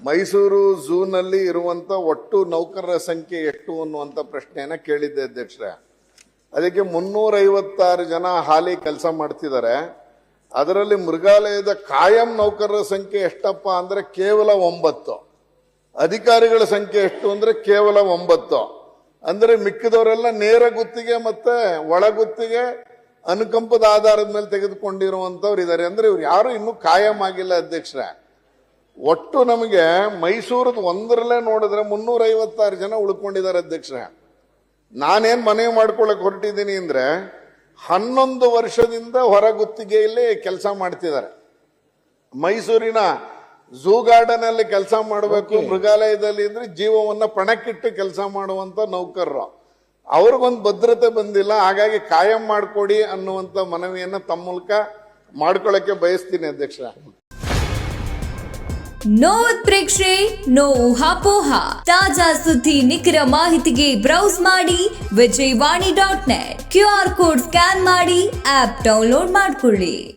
ಮೈಸೂರು ಝೂನಲ್ಲಿ ಇರುವಂತ ಒಟ್ಟು ನೌಕರರ ಸಂಖ್ಯೆ ಎಷ್ಟು ಅನ್ನುವಂತ ಪ್ರಶ್ನೆಯನ್ನ ಕೇಳಿದ್ದೆ ಅಧ್ಯಕ್ಷರೇ. ಅದಕ್ಕೆ 356 ಜನ ಹಾಲಿ ಕೆಲಸ ಮಾಡ್ತಿದ್ದಾರೆ. ಅದರಲ್ಲಿ ಮೃಗಾಲಯದ ಕಾಯಂ ನೌಕರರ ಸಂಖ್ಯೆ ಎಷ್ಟಪ್ಪ ಅಂದ್ರೆ ಕೇವಲ 9. ಅಧಿಕಾರಿಗಳ ಸಂಖ್ಯೆ ಎಷ್ಟು ಅಂದ್ರೆ ಕೇವಲ 9. ಅಂದ್ರೆ ಮಿಕ್ಕಿದವರೆಲ್ಲ ನೇರ ಗುತ್ತಿಗೆ ಮತ್ತೆ ಒಳಗುತ್ತಿಗೆ ಅನುಕಂಪದ ಆಧಾರದ ಮೇಲೆ ತೆಗೆದುಕೊಂಡಿರುವಂತವ್ರು ಇದ್ದಾರೆ. ಅಂದ್ರೆ ಇವ್ರು ಯಾರು ಇನ್ನೂ ಕಾಯಂ ಆಗಿಲ್ಲ ಅಧ್ಯಕ್ಷರೇ. ಒಟ್ಟು ನಮಗೆ ಮೈಸೂರದ ಒಂದರಲ್ಲೇ ನೋಡಿದ್ರೆ 356 ಜನ ಉಳ್ಕೊಂಡಿದ್ದಾರೆ ಅಧ್ಯಕ್ಷರೇ. ನಾನೇನ್ ಮನವಿ ಮಾಡ್ಕೊಳಕ್ ಹೊರಟಿದ್ದೀನಿ ಅಂದ್ರೆ 11 ವರ್ಷದಿಂದ ಹೊರಗುತ್ತಿಗೆಯಲ್ಲಿ ಕೆಲಸ ಮಾಡ್ತಿದ್ದಾರೆ. ಮೈಸೂರಿನ ಝೂ ಗಾರ್ಡನ್ ಅಲ್ಲಿ ಕೆಲಸ ಮಾಡಬೇಕು, ಮೃಗಾಲಯದಲ್ಲಿ ಇದ್ರೆ ಜೀವವನ್ನ ಪಣಕ್ಕಿಟ್ಟು ಕೆಲಸ ಮಾಡುವಂತ ನೌಕರರು. ಅವ್ರಿಗೊಂದು ಭದ್ರತೆ ಬಂದಿಲ್ಲ. ಹಾಗಾಗಿ ಕಾಯಂ ಮಾಡ್ಕೊಡಿ ಅನ್ನುವಂತ ಮನವಿಯನ್ನ ತಮ್ಮ ಮೂಲಕ ಮಾಡ್ಕೊಳಕ್ಕೆ ಬಯಸ್ತೀನಿ ಅಧ್ಯಕ್ಷ. ನೋ ಉತ್ಪ್ರೇಕ್ಷೆ, ನೋ ಊಹಾಪೋಹ. ತಾಜಾ ಸುದ್ದಿ ನಿಖರ ಮಾಹಿತಿಗೆ ಬ್ರೌಸ್ ಮಾಡಿ ವಿಜಯವಾಣಿ.net. QR ಕೋಡ್ ಸ್ಕ್ಯಾನ್ ಮಾಡಿ ಆಪ್ ಡೌನ್ಲೋಡ್ ಮಾಡಿಕೊಳ್ಳಿ.